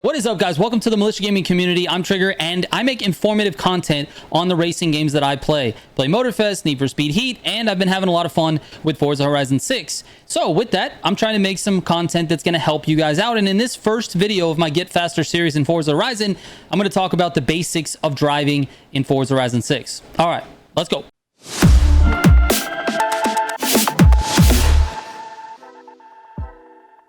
What is up, guys? Welcome to the Militia gaming community. I'm Trigger, and I make informative content on the racing games that I play Motorfest, Need for Speed Heat, and I've been having a lot of fun with Forza Horizon 6. So with that, I'm trying to make some content that's going to help you guys out. And in this first video of my Get Faster series in Forza Horizon, I'm going to talk about the basics of driving in Forza Horizon 6. All right, let's go.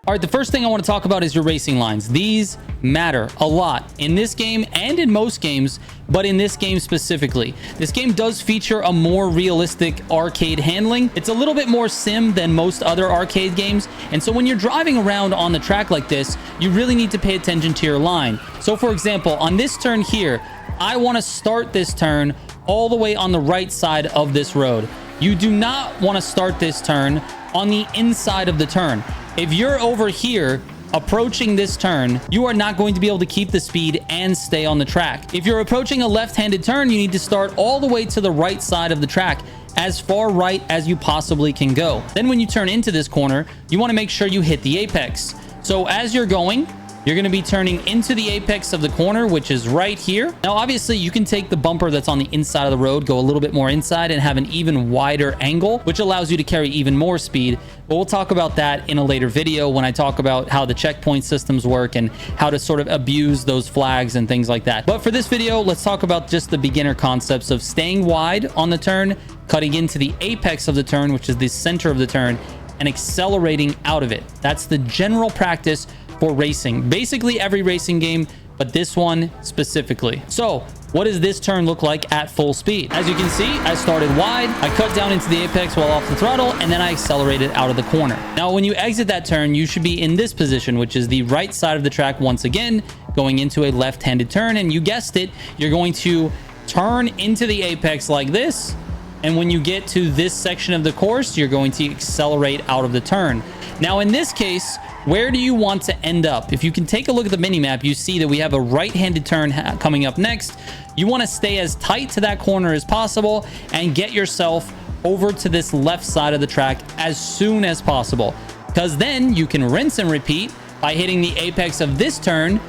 All right, the first thing I want to talk about is your racing lines. These matter a lot in this game and in most games, but in this game specifically. This game does feature a more realistic arcade handling. It's a little bit more sim than most other arcade games, and so when you're driving around on the track like this, you really need to pay attention to your line. So for example, on this turn here, I want to start this turn all the way on the right side of this road. You do not want to start this turn on the inside of the turn. If you're over here approaching this turn, you are not going to be able to keep the speed and stay on the track. If you're approaching a left-handed turn, you need to start all the way to the right side of the track, as far right as you possibly can go. Then when you turn into this corner, you want to make sure you hit the apex. So as you're going, you're going to be turning into the apex of the corner, which is right here. Now, obviously, you can take the bumper that's on the inside of the road, go a little bit more inside, and have an even wider angle, which allows you to carry even more speed. But we'll talk about that in a later video when I talk about how the checkpoint systems work and how to sort of abuse those flags and things like that. But for this video, let's talk about just the beginner concepts of staying wide on the turn, cutting into the apex of the turn, which is the center of the turn, and accelerating out of it. That's the general practice for racing. Basically every racing game, but this one specifically. So what does this turn look like at full speed? As you can see, I started wide, I cut down into the apex while off the throttle, and then I accelerated out of the corner. Now, when you exit that turn, you should be in this position, which is the right side of the track once again, going into a left-handed turn. And you guessed it, you're going to turn into the apex like this. And when you get to this section of the course, you're going to accelerate out of the turn. Now, in this case, where do you want to end up? If you can take a look at the mini-map, you see that we have a right-handed turn coming up next. You want to stay as tight to that corner as possible and get yourself over to this left side of the track as soon as possible, because then you can rinse and repeat by hitting the apex of this turn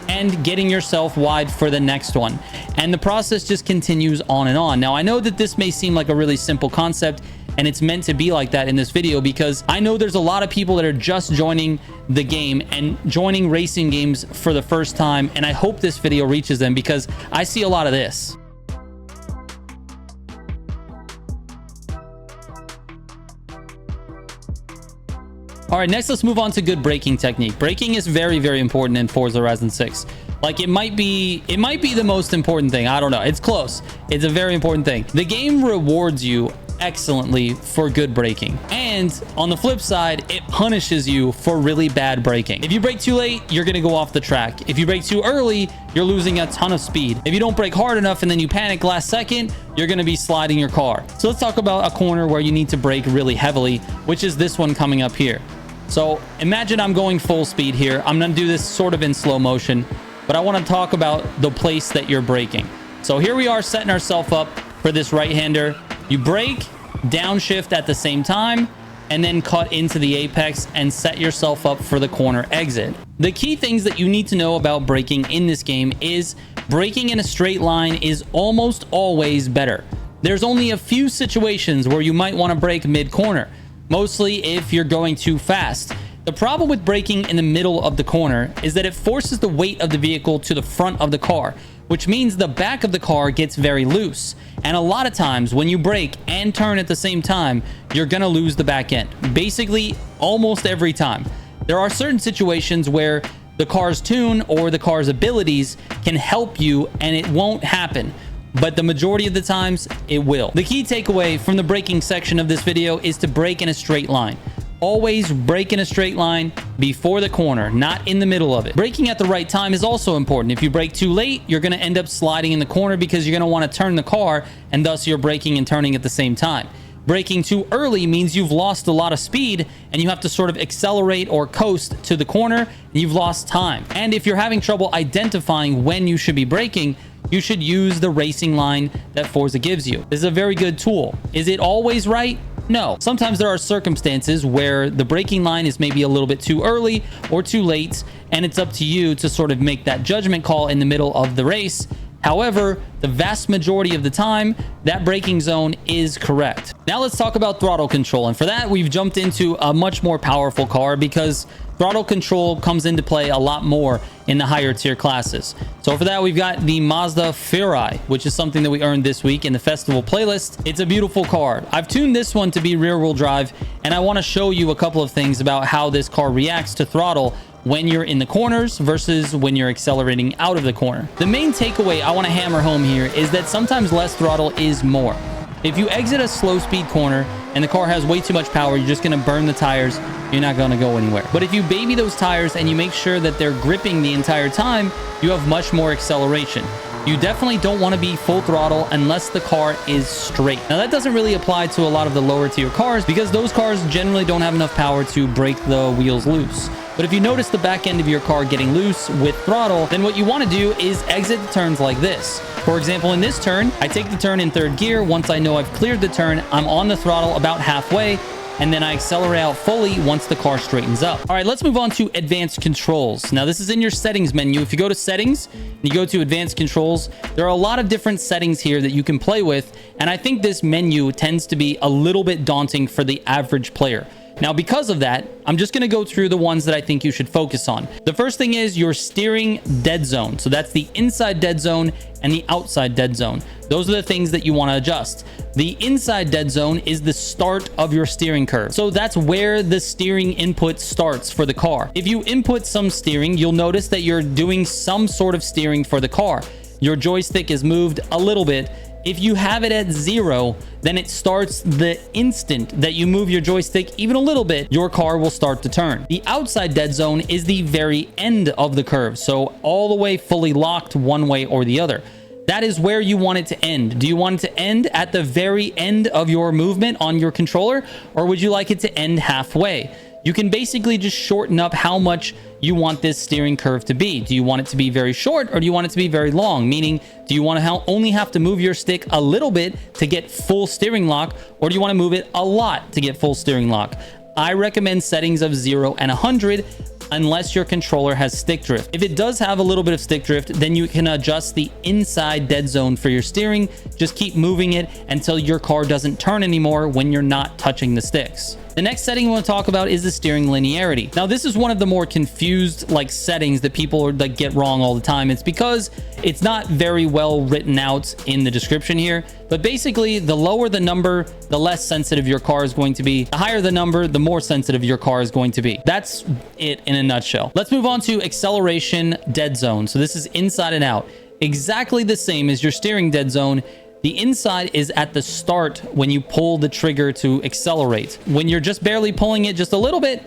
and getting yourself wide for the next one. And the process just continues on and on. Now, I know that this may seem like a really simple concept, and it's meant to be like that in this video, because I know there's a lot of people that are just joining the game and joining racing games for the first time, and I hope this video reaches them, because I see a lot of this. All right, next let's move on to good braking technique. Braking is very, very important in Forza Horizon 6. Like, it might be the most important thing. I don't know. It's close. It's a very important thing. The game rewards you excellently for good braking, and on the flip side, it punishes you for really bad braking. If you brake too late, you're going to go off the track. If you brake too early, you're losing a ton of speed. If you don't brake hard enough and then you panic last second, you're going to be sliding your car. So let's talk about a corner where you need to brake really heavily, which is this one coming up here. So imagine I'm going full speed here. I'm going to do this sort of in slow motion, but I want to talk about the place that you're braking. So here we are setting ourselves up for this right-hander. You brake, downshift at the same time, and then cut into the apex and set yourself up for the corner exit. The key things that you need to know about braking in this game is braking in a straight line is almost always better. There's only a few situations where you might want to brake mid-corner, mostly if you're going too fast. The problem with braking in the middle of the corner is that it forces the weight of the vehicle to the front of the car, which means the back of the car gets very loose. And a lot of times when you brake and turn at the same time, you're going to lose the back end. Basically, almost every time. There are certain situations where the car's tune or the car's abilities can help you and it won't happen, but the majority of the times it will. The key takeaway from the braking section of this video is to brake in a straight line. Always brake in a straight line before the corner, not in the middle of it. Braking at the right time is also important. If you brake too late, you're going to end up sliding in the corner because you're going to want to turn the car, and thus you're braking and turning at the same time. Braking too early means you've lost a lot of speed and you have to sort of accelerate or coast to the corner, and you've lost time. And if you're having trouble identifying when you should be braking, you should use the racing line that Forza gives you. This is a very good tool. Is it always right? No. Sometimes there are circumstances where the braking line is maybe a little bit too early or too late, and it's up to you to sort of make that judgment call in the middle of the race. However, the vast majority of the time, that braking zone is correct. Now let's talk about throttle control. And for that, we've jumped into a much more powerful car because throttle control comes into play a lot more in the higher tier classes. So for that, we've got the Mazda Furai, which is something that we earned this week in the festival playlist. It's a beautiful car. I've tuned this one to be rear wheel drive, and I want to show you a couple of things about how this car reacts to throttle when you're in the corners versus when you're accelerating out of the corner. The main takeaway I want to hammer home here is that sometimes less throttle is more. If you exit a slow speed corner and the car has way too much power, you're just going to burn the tires. You're not going to go anywhere. But if you baby those tires and you make sure that they're gripping the entire time, you have much more acceleration. You definitely don't want to be full throttle unless the car is straight. Now, that doesn't really apply to a lot of the lower tier cars because those cars generally don't have enough power to break the wheels loose. But if you notice the back end of your car getting loose with throttle, then what you want to do is exit the turns like this. For example, in this turn, I take the turn in third gear. Once I know I've cleared the turn, I'm on the throttle about halfway, and then I accelerate out fully once the car straightens up. All right, let's move on to advanced controls. Now, this is in your settings menu. If you go to settings and you go to advanced controls, there are a lot of different settings here that you can play with, and I think this menu tends to be a little bit daunting for the average player. Now, because of that, I'm just going to go through the ones that I think you should focus on. The first thing is your steering dead zone. So that's the inside dead zone and the outside dead zone. Those are the things that you want to adjust. The inside dead zone is the start of your steering curve. So that's where the steering input starts for the car. If you input some steering, you'll notice that you're doing some sort of steering for the car. Your joystick is moved a little bit. If you have it at 0, then it starts the instant that you move your joystick even a little bit, your car will start to turn. The outside dead zone is the very end of the curve, so all the way fully locked one way or the other. That is where you want it to end. Do you want it to end at the very end of your movement on your controller, or would you like it to end halfway? You can basically just shorten up how much you want this steering curve to be. Do you want it to be very short, or do you want it to be very long? Meaning, do you want to only have to move your stick a little bit to get full steering lock, or do you want to move it a lot to get full steering lock? I recommend settings of 0 and 100 unless your controller has stick drift. If it does have a little bit of stick drift, then you can adjust the inside dead zone for your steering. Just keep moving it until your car doesn't turn anymore when you're not touching the sticks. The next setting we want to talk about is the steering linearity. Now, this is one of the more confused settings that people get wrong all the time. It's because it's not very well written out in the description here. But basically, the lower the number, the less sensitive your car is going to be. The higher the number, the more sensitive your car is going to be. That's it in a nutshell. Let's move on to acceleration dead zone. So this is inside and out. Exactly the same as your steering dead zone. The inside is at the start when you pull the trigger to accelerate. When you're just barely pulling it just a little bit,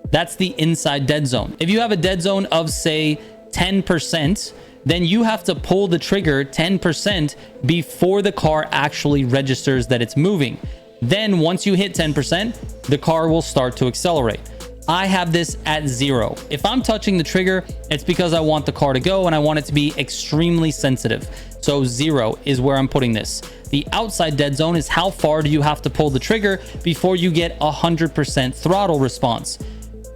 that's the inside dead zone. If you have a dead zone of, say, 10%, then you have to pull the trigger 10% before the car actually registers that it's moving. Then once you hit 10%, the car will start to accelerate. I have this at 0. If I'm touching the trigger, it's because I want the car to go and I want it to be extremely sensitive. So 0 is where I'm putting this. The outside dead zone is how far do you have to pull the trigger before you get 100% throttle response.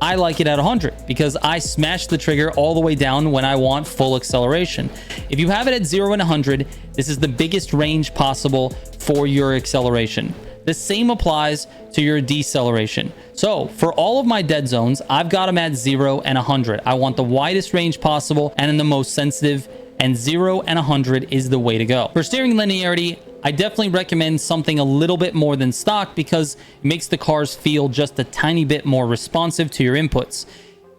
I like it at 100 because I smash the trigger all the way down when I want full acceleration. If you have it at 0 and 100, this is the biggest range possible for your acceleration. The same applies to your deceleration. So for all of my dead zones, I've got them at 0 and 100. I want the widest range possible and in the most sensitive, and 0 and 100 is the way to go. For steering linearity, I definitely recommend something a little bit more than stock because it makes the cars feel just a tiny bit more responsive to your inputs.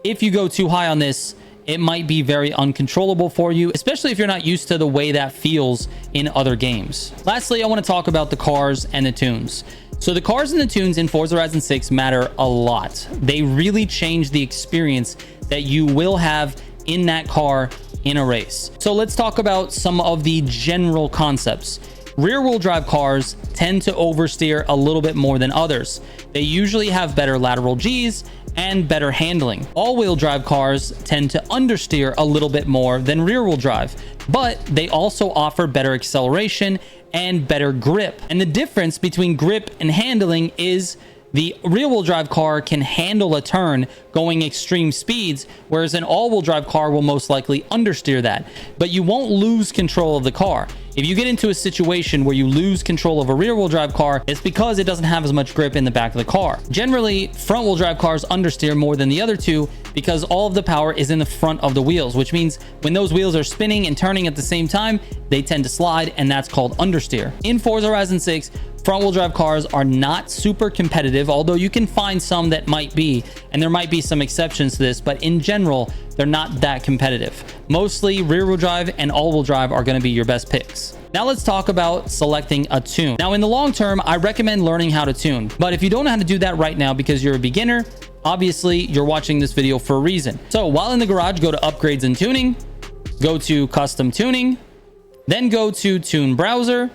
If you go too high on this, it might be very uncontrollable for you, especially if you're not used to the way that feels in other games. Lastly, I want to talk about the cars and the tunes. So the cars and the tunes in Forza Horizon 6 matter a lot. They really change the experience that you will have in that car in a race. So let's talk about some of the general concepts. Rear-wheel drive cars tend to oversteer a little bit more than others. They usually have better lateral Gs and better handling. All-wheel drive cars tend to understeer a little bit more than rear-wheel drive, but they also offer better acceleration and better grip. And the difference between grip and handling is the rear-wheel drive car can handle a turn going extreme speeds, whereas an all-wheel drive car will most likely understeer that. But you won't lose control of the car. If you get into a situation where you lose control of a rear-wheel drive car, it's because it doesn't have as much grip in the back of the car. Generally, front-wheel drive cars understeer more than the other two because all of the power is in the front of the wheels, which means when those wheels are spinning and turning at the same time, they tend to slide, and that's called understeer. In Forza Horizon 6, front-wheel drive cars are not super competitive, although you can find some that might be, and there might be some exceptions to this, but in general, they're not that competitive. Mostly rear-wheel drive and all-wheel drive are going to be your best picks. Now let's talk about selecting a tune. Now in the long term, I recommend learning how to tune, but if you don't know how to do that right now because you're a beginner, obviously you're watching this video for a reason. So while in the garage, go to upgrades and tuning, go to custom tuning, then go to tune browser,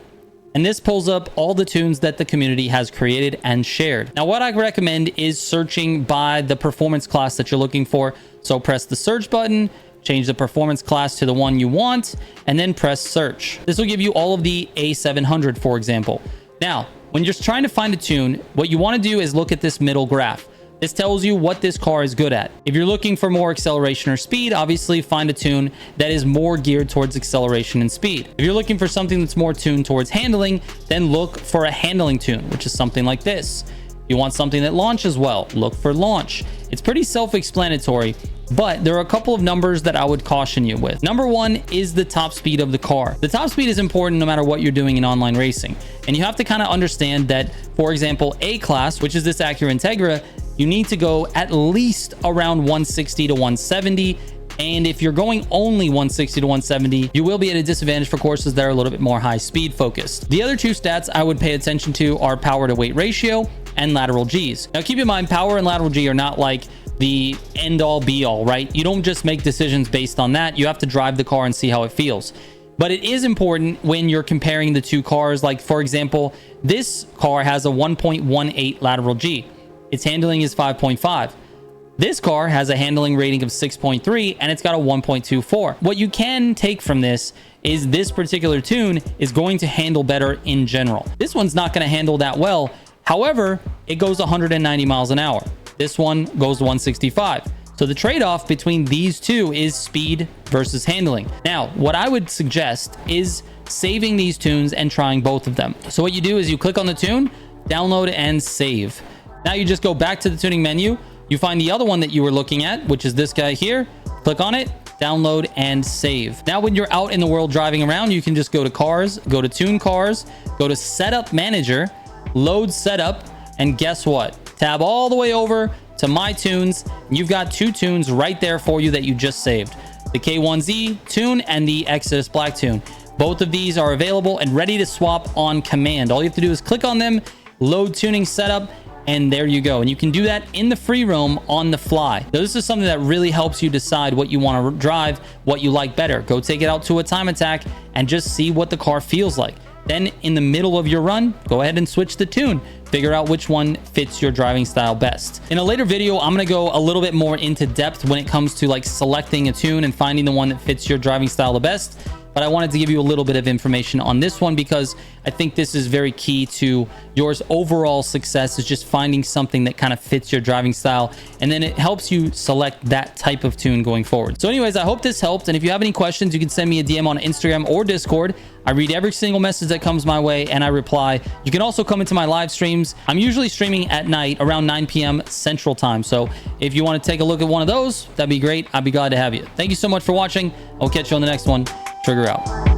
and this pulls up all the tunes that the community has created and shared. Now, what I recommend is searching by the performance class that you're looking for. So press the search button, change the performance class to the one you want, and then press search. This will give you all of the A700, for example. Now, when you're trying to find a tune, what you want to do is look at this middle graph. This tells you what this car is good at. If you're looking for more acceleration or speed, obviously find a tune that is more geared towards acceleration and speed. If you're looking for something that's more tuned towards handling, then look for a handling tune, which is something like this. You want something that launches well, look for launch. It's pretty self-explanatory, but there are a couple of numbers that I would caution you with. Number one is the top speed of the car. The top speed is important no matter what you're doing in online racing. And you have to kind of understand that, for example, A class, which is this Acura Integra, you need to go at least around 160 to 170. And if you're going only 160 to 170, you will be at a disadvantage for courses that are a little bit more high speed focused. The other two stats I would pay attention to are power to weight ratio and lateral G's. Now keep in mind, power and lateral G are not like the end all be all, right? You don't just make decisions based on that. You have to drive the car and see how it feels. But it is important when you're comparing the two cars. Like for example, this car has a 1.18 lateral G. Its handling is 5.5. This car has a handling rating of 6.3 and it's got a 1.24. What you can take from this is this particular tune is going to handle better in general. This one's not going to handle that well. However, it goes 190 miles an hour. This one goes 165. So the trade-off between these two is speed versus handling. Now, what I would suggest is saving these tunes and trying both of them. So what you do is you click on the tune, download and save. Now you just go back to the tuning menu. You find the other one that you were looking at, which is this guy here. Click on it, download and save. Now, when you're out in the world driving around, you can just go to cars, go to tune cars, go to setup manager, load setup, and guess what? Tab all the way over to my tunes. And you've got two tunes right there for you that you just saved. The K1Z tune and the Exodus Black tune. Both of these are available and ready to swap on command. All you have to do is click on them, load tuning setup, and there you go. And you can do that in the free roam on the fly. Now, this is something that really helps you decide what you want to drive, what you like better. Go take it out to a time attack and just see what the car feels like. Then in the middle of your run, go ahead and switch the tune. Figure out which one fits your driving style best. In a later video, I'm going to go a little bit more into depth when it comes to like selecting a tune and finding the one that fits your driving style the best. But I wanted to give you a little bit of information on this one because I think this is very key to yours overall success, is just finding something that kind of fits your driving style. And then it helps you select that type of tune going forward. So anyways, I hope this helped. And if you have any questions, you can send me a DM on Instagram or Discord. I read every single message that comes my way and I reply. You can also come into my live streams. I'm usually streaming at night around 9 p.m. Central Time. So if you want to take a look at one of those, that'd be great. I'd be glad to have you. Thank you so much for watching. I'll catch you on the next one. Trigger out.